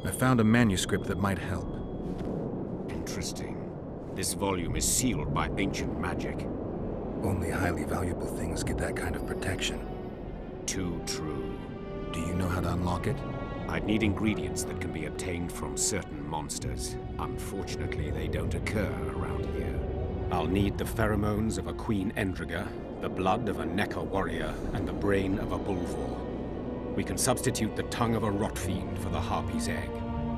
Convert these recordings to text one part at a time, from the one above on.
I found a manuscript that might help. Interesting. This volume is sealed by ancient magic. Only highly valuable things get that kind of protection. Too true. Do you know how to unlock it? I'd need ingredients that can be obtained from certain monsters. Unfortunately, they don't occur around here. I'll need the pheromones of a Queen Endriga, the blood of a Necker warrior, and the brain of a Bulvor. We can substitute the tongue of a rot fiend for the harpy's egg.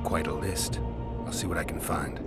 Quite a list. I'll see what I can find.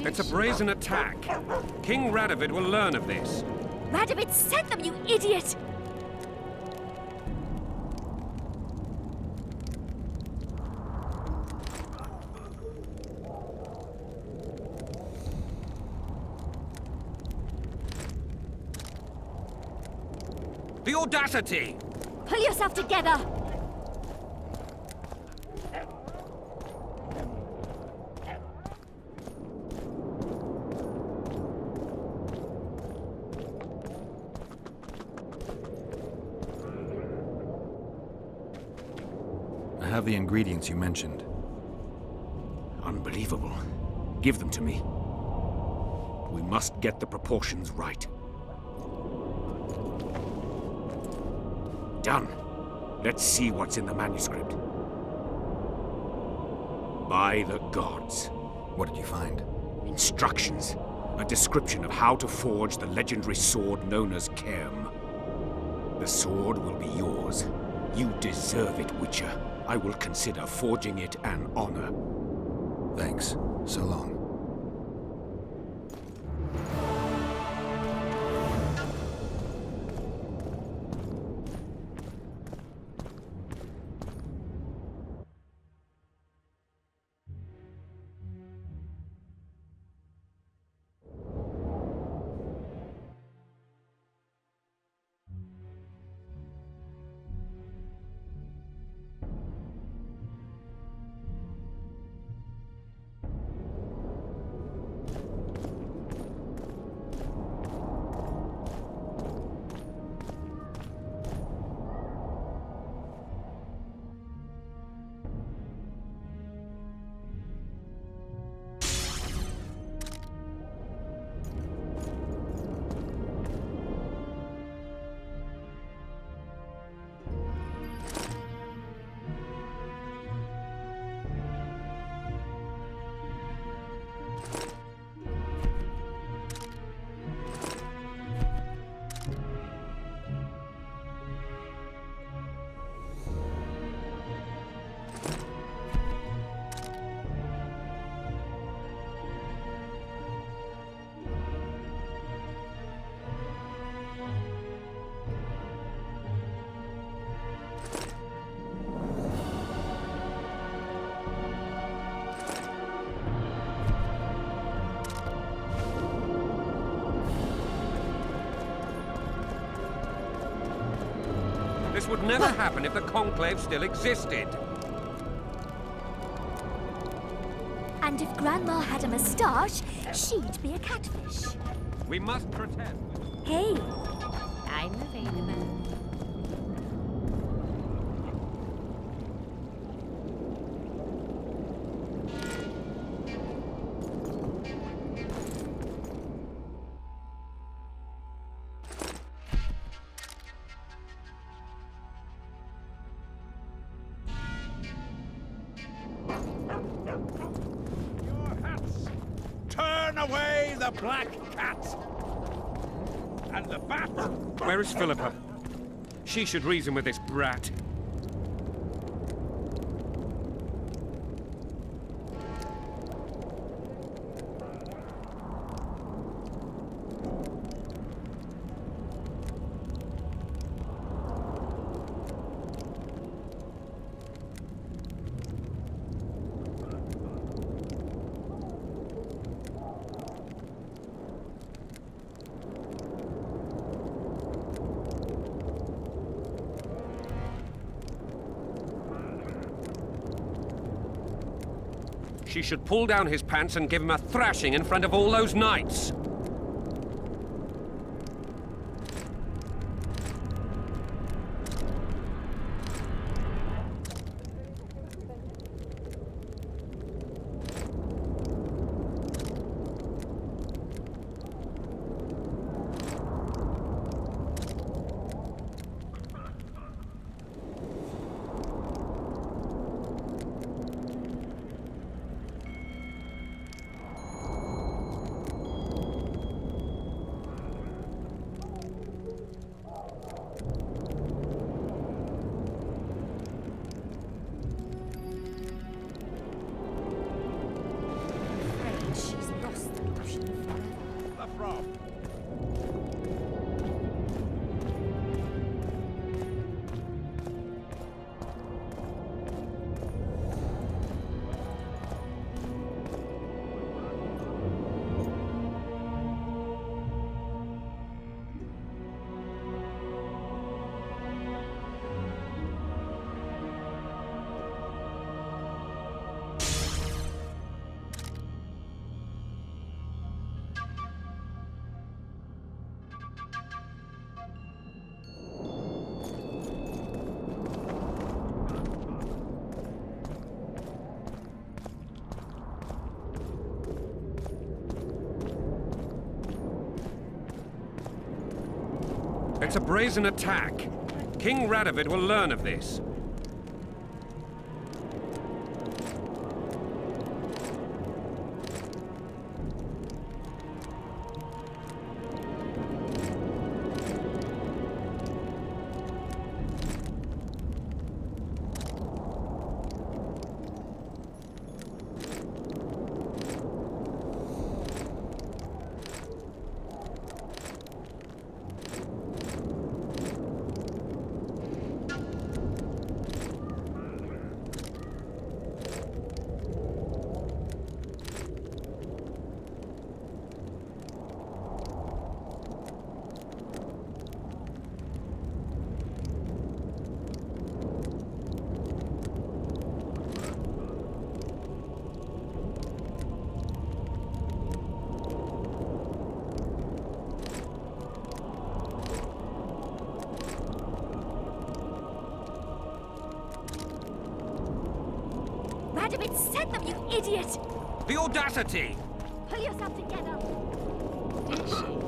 It's a brazen attack. King Radovid will learn of this. Radovid sent them, you idiot! The audacity! Pull yourself together! I have the ingredients you mentioned. Unbelievable. Give them to me. We must get the proportions right. Done. Let's see what's in the manuscript. By the gods. What did you find? Instructions. A description of how to forge the legendary sword known as Cairn. The sword will be yours. You deserve it, Witcher. I will consider forging it an honor. Thanks. So long. This would never happen if the Conclave still existed. And if Grandma had a moustache, she'd be a catfish. We must protect. Hey, I'm available. Turn away the black cat! And the bat! Where is Philippa? She should reason with this brat. She should pull down his pants and give him a thrashing in front of all those knights. She's lost the illusion forever. The frog. It's a brazen attack. King Radovid will learn of this. Radovid sent them, you idiot! The audacity! Pull yourself together! Did she?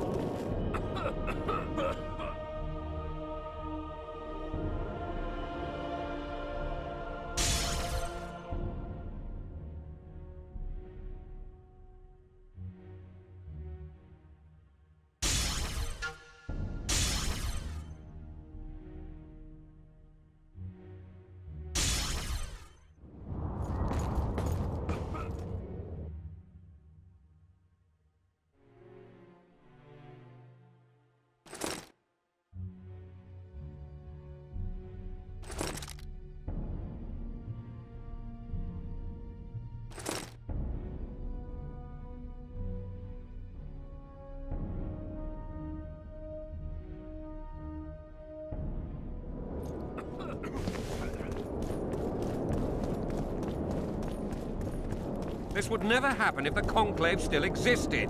This would never happen if the Conclave still existed.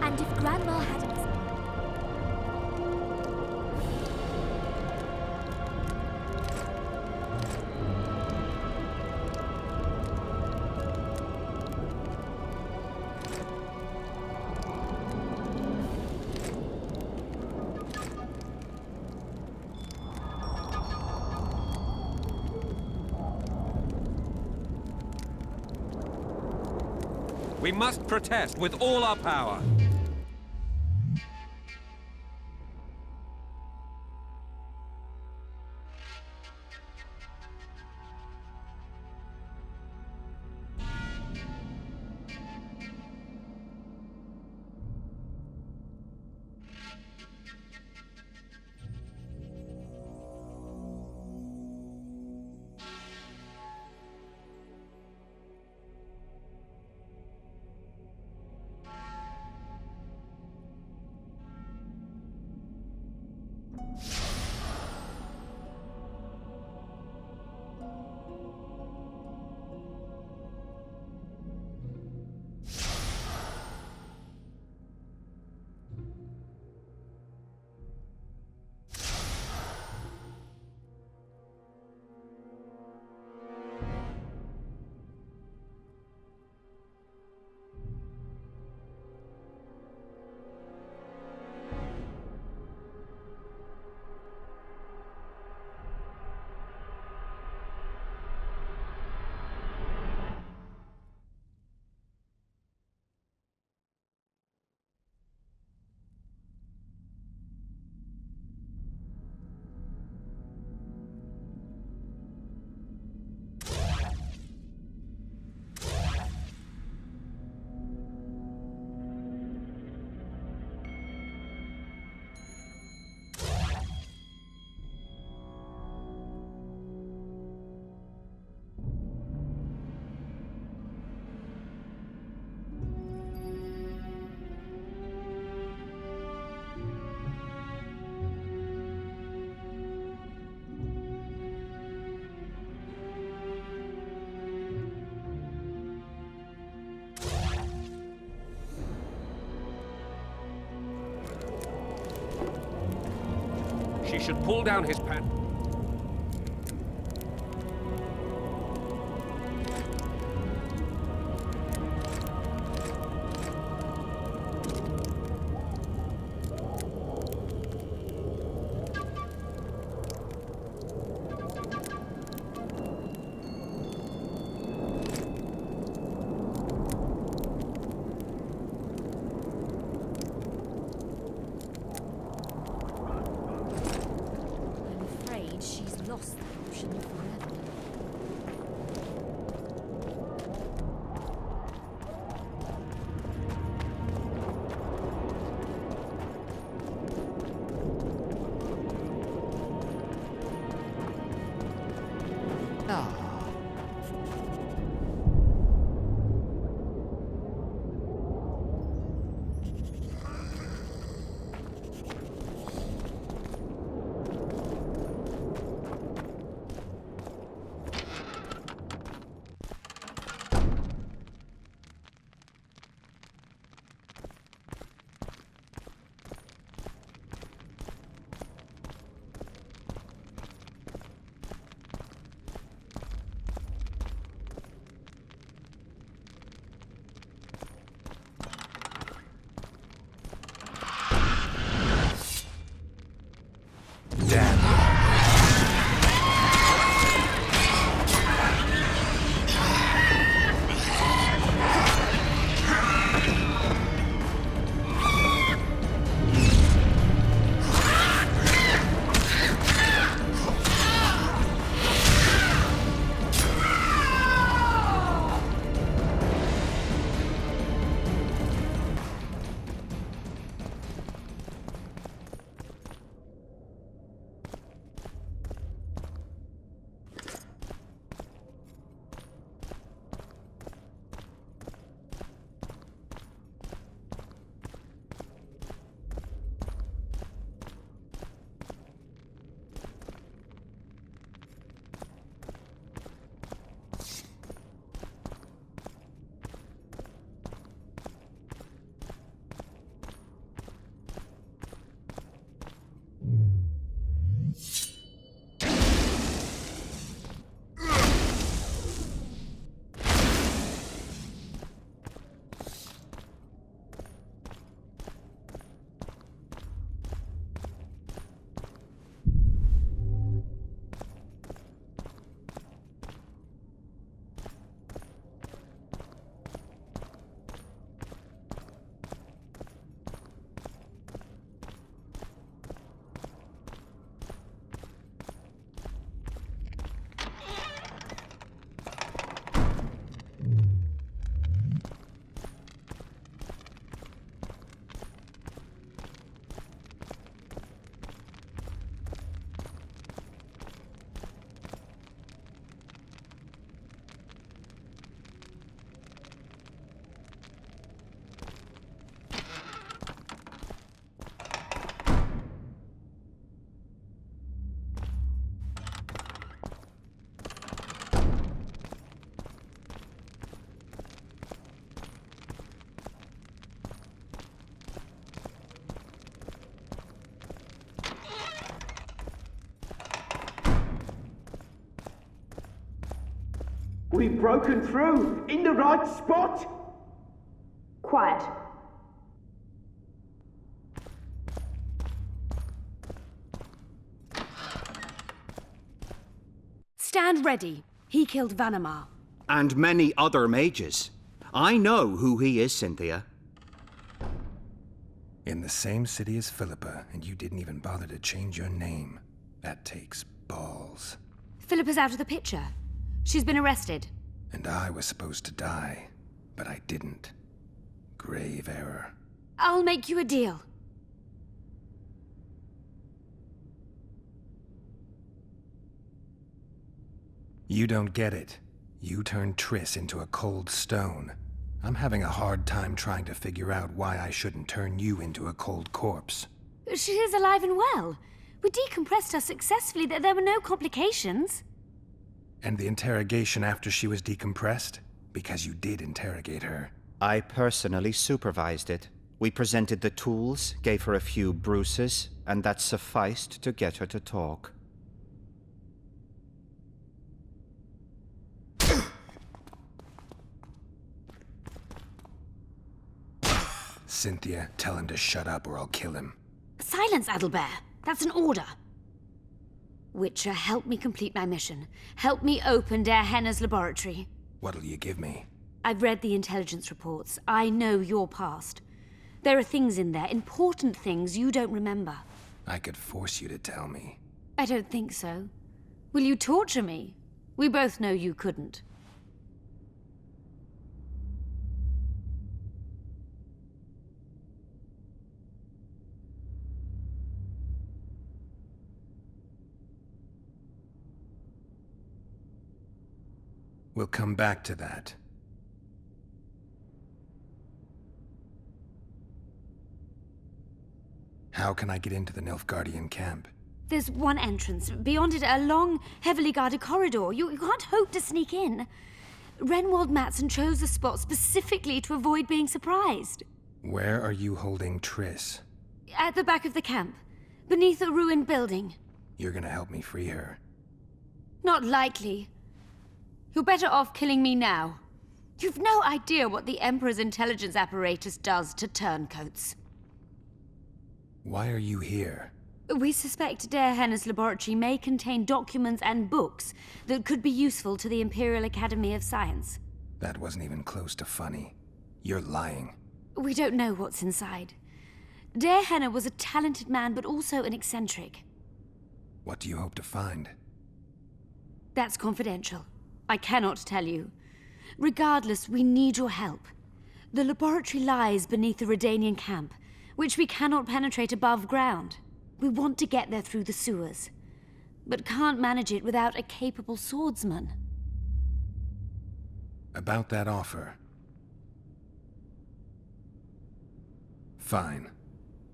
And if Grandma had a We must protest with all our power. She should pull down his pant. We've broken through in the right spot. Quiet. Stand ready. He killed Vanamar. And many other mages. I know who he is, Cynthia. In the same city as Philippa, and you didn't even bother to change your name. That takes balls. Philippa's out of the picture. She's been arrested. And I was supposed to die, but I didn't. Grave error. I'll make you a deal. You don't get it. You turned Triss into a cold stone. I'm having a hard time trying to figure out why I shouldn't turn you into a cold corpse. She is alive and well. We decompressed her successfully. There were no complications. And the interrogation after she was decompressed? Because you did interrogate her. I personally supervised it. We presented the tools, gave her a few bruises, and that sufficed to get her to talk. Cynthia, tell him to shut up or I'll kill him. Silence, Adelbert. That's an order. Witcher, help me complete my mission. Help me open Der Henna's laboratory. What'll you give me? I've read the intelligence reports. I know your past. There are things in there, important things you don't remember. I could force you to tell me. I don't think so. Will you torture me? We both know you couldn't. We'll come back to that. How can I get into the Nilfgaardian camp? There's one entrance. Beyond it, a long, heavily guarded corridor. You can't hope to sneak in. Renwald Matson chose the spot specifically to avoid being surprised. Where are you holding Triss? At the back of the camp, beneath a ruined building. You're gonna help me free her. Not likely. You're better off killing me now. You've no idea what the Emperor's intelligence apparatus does to turncoats. Why are you here? We suspect Der Henna's laboratory may contain documents and books that could be useful to the Imperial Academy of Science. That wasn't even close to funny. You're lying. We don't know what's inside. Der Henna was a talented man, but also an eccentric. What do you hope to find? That's confidential. I cannot tell you. Regardless, we need your help. The laboratory lies beneath the Redanian camp, which we cannot penetrate above ground. We want to get there through the sewers, but can't manage it without a capable swordsman. About that offer. Fine.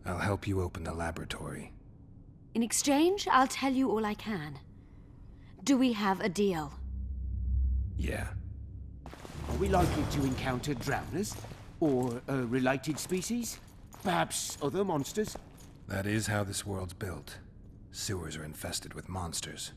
I'll help you open the laboratory. In exchange, I'll tell you all I can. Do we have a deal? Yeah. Are we likely to encounter drowners? Or a related species? Perhaps other monsters? That is how this world's built. Sewers are infested with monsters.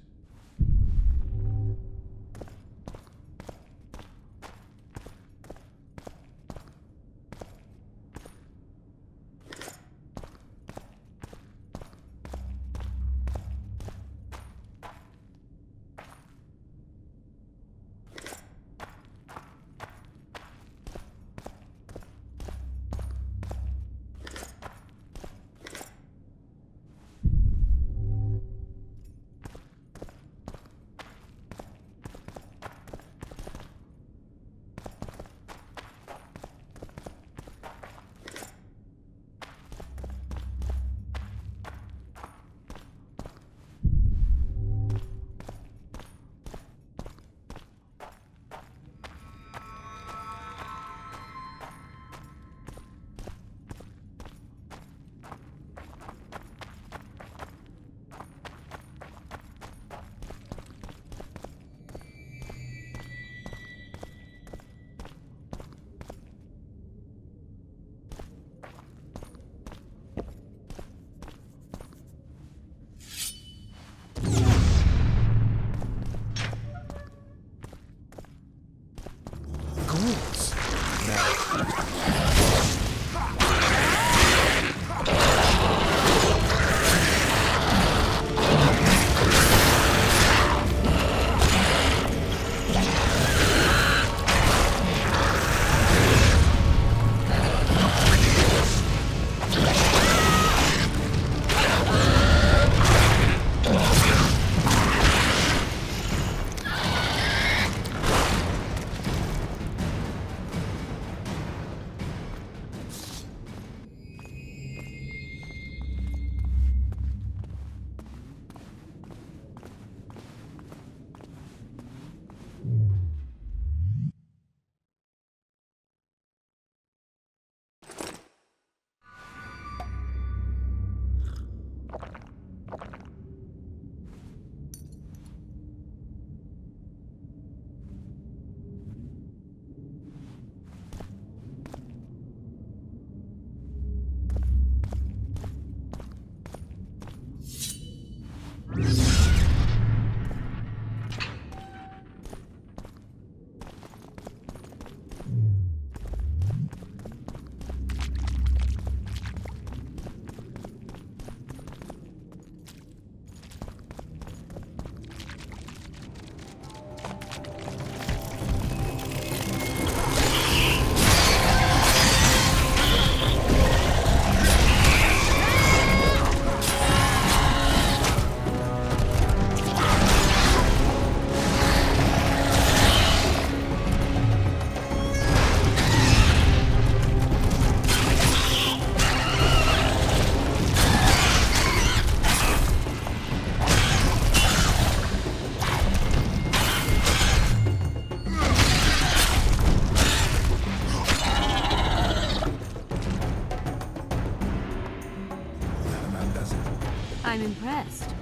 best.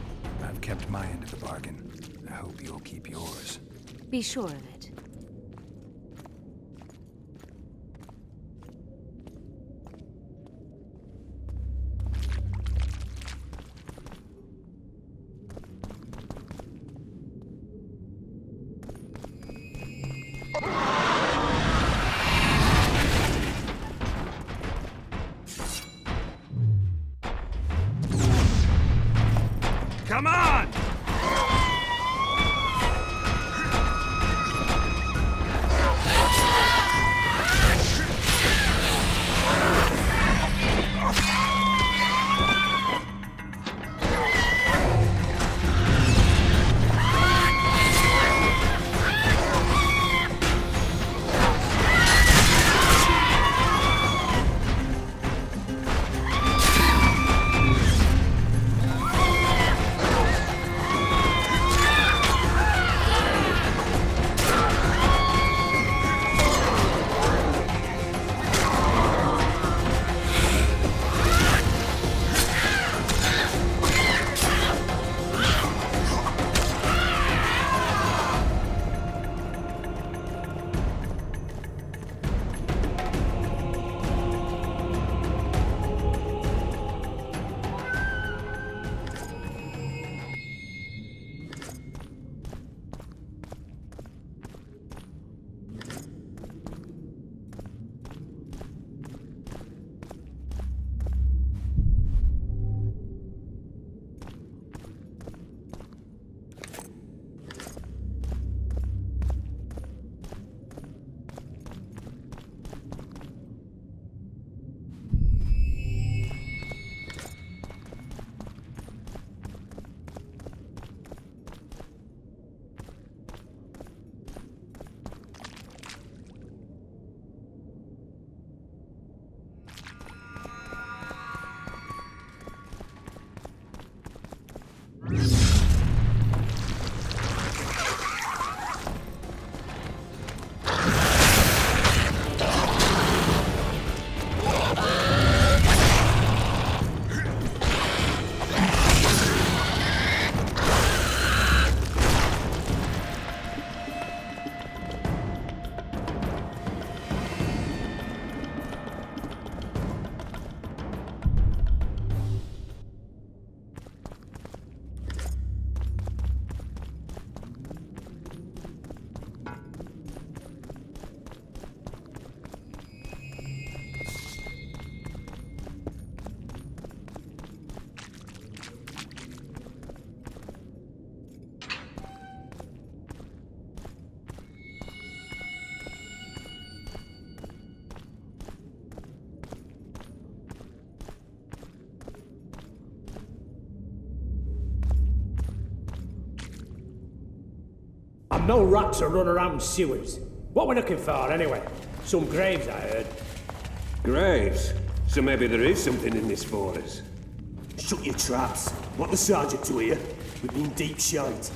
I've kept my end of the bargain. I hope you'll keep yours. Be sure of it. Come on! No rats are run around sewers. What we're looking for, anyway? Some graves, I heard. Graves? So maybe there is something in this for us. Shut your traps. Want the sergeant to hear? We've been deep shite.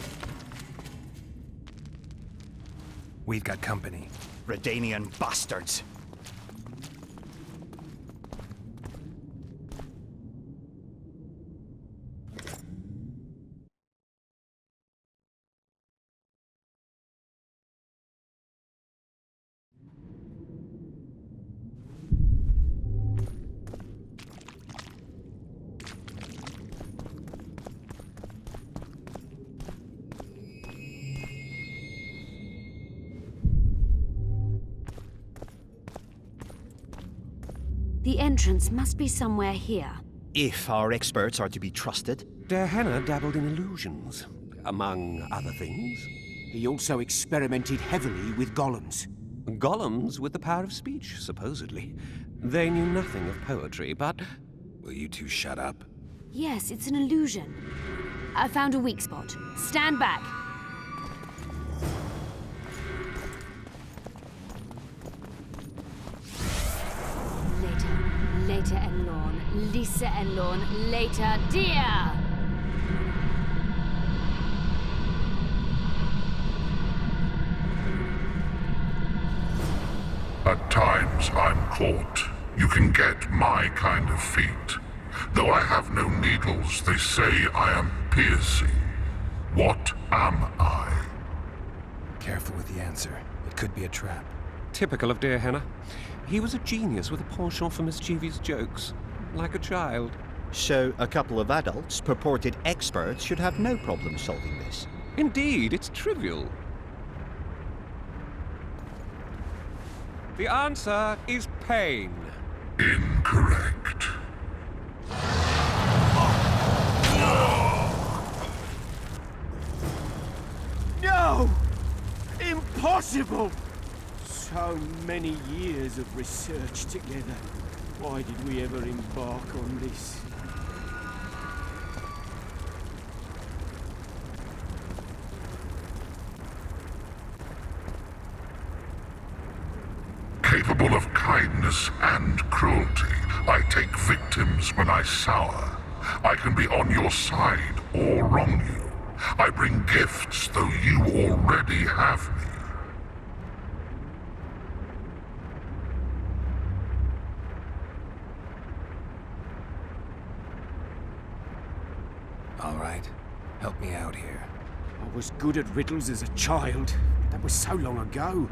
We've got company. Redanian bastards. The entrance must be somewhere here. If our experts are to be trusted. Der Henner dabbled in illusions, among other things. He also experimented heavily with golems. Golems with the power of speech, supposedly. They knew nothing of poetry, but... Will you two shut up? Yes, it's an illusion. I found a weak spot. Stand back. Later and Lorn, Lisa and Lorn, later, dear! At times I'm caught. You can get my kind of feat. Though I have no needles, they say I am piercing. What am I? Careful with the answer. It could be a trap. Typical of dear Henna. He was a genius with a penchant for mischievous jokes, like a child. So, a couple of adults, purported experts, should have no problem solving this. Indeed, it's trivial. The answer is pain. Incorrect. No! Impossible! So many years of research together. Why did we ever embark on this? Capable of kindness and cruelty, I take victims when I sour. I can be on your side or wrong you. I bring gifts, though you already have me. All right. Help me out here. I was good at riddles as a child. That was so long ago.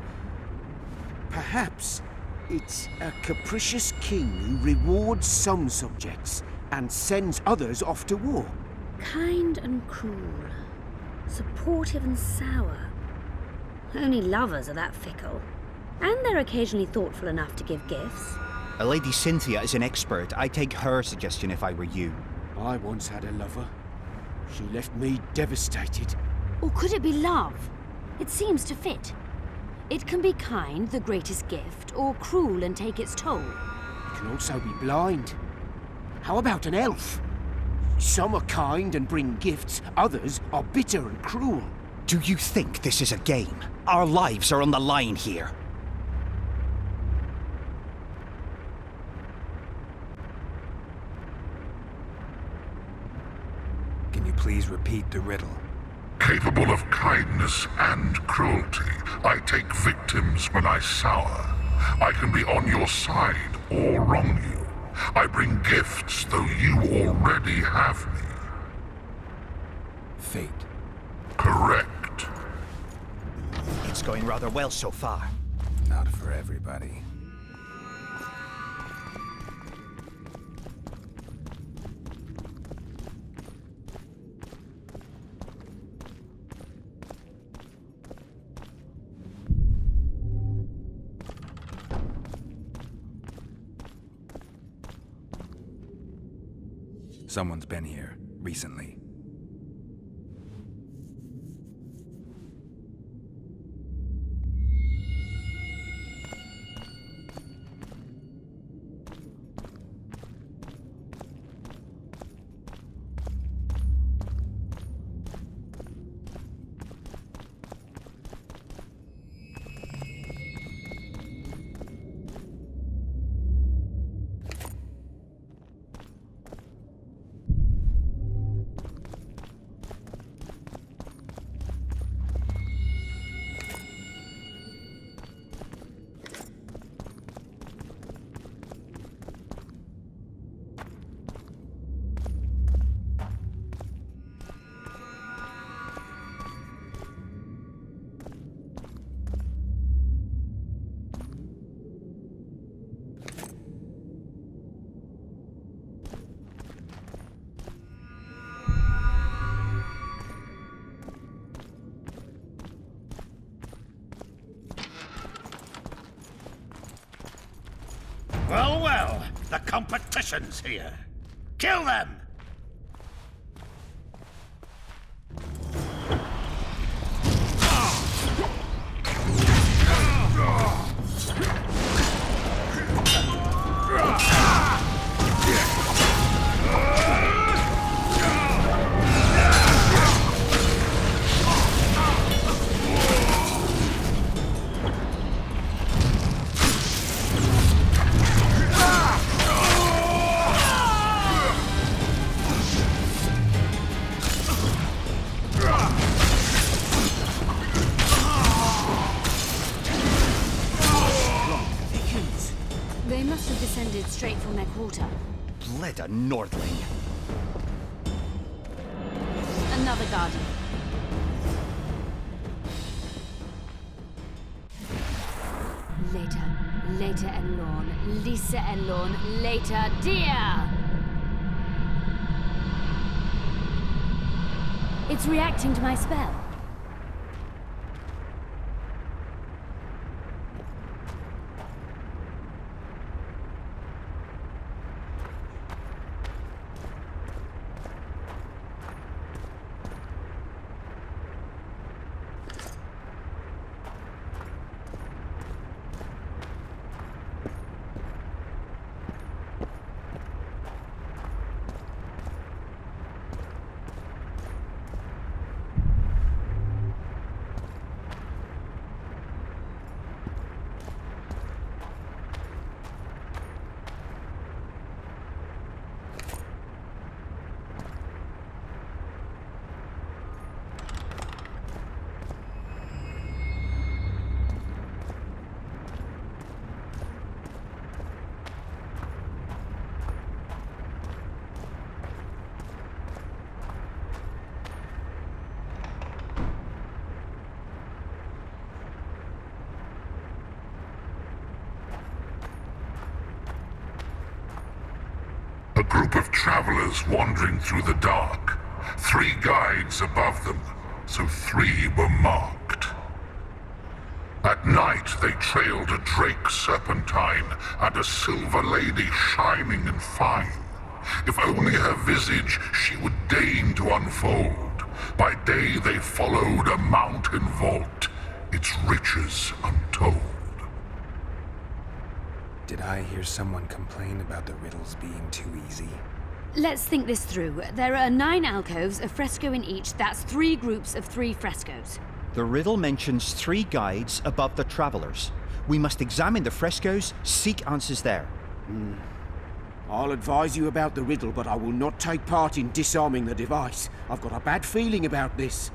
Perhaps it's a capricious king who rewards some subjects and sends others off to war. Kind and cruel. Supportive and sour. Only lovers are that fickle. And they're occasionally thoughtful enough to give gifts. A Lady Cynthia is an expert. I'd take her suggestion if I were you. I once had a lover. She left me devastated. Or could it be love? It seems to fit. It can be kind, the greatest gift, or cruel and take its toll. It can also be blind. How about an elf? Some are kind and bring gifts, others are bitter and cruel. Do you think this is a game? Our lives are on the line here. Can you please repeat the riddle? Capable of kindness and cruelty, I take victims when I sour. I can be on your side or wrong you. I bring gifts, though you already have me. Fate. Correct. It's going rather well so far. Not for everybody. Someone's been here recently. Well, well, the competition's here. Kill them! They must have descended straight from their quarter. Leda Nordling. Another guardian. Later and Lorn. Lisa and Lorn. Later, dear! It's reacting to my spell. A group of travelers wandering through the dark. 3 guides above them, so 3 were marked. At night they trailed a drake serpentine and a silver lady shining and fine. If only her visage she would deign to unfold. By day they followed a mountain vault, its riches untold. Did I hear someone complain about the riddles being too easy? Let's think this through. There are 9 alcoves, a fresco in each. That's 3 groups of 3 frescoes. The riddle mentions 3 guides above the travelers. We must examine the frescoes, seek answers there. I'll advise you about the riddle, but I will not take part in disarming the device. I've got a bad feeling about this.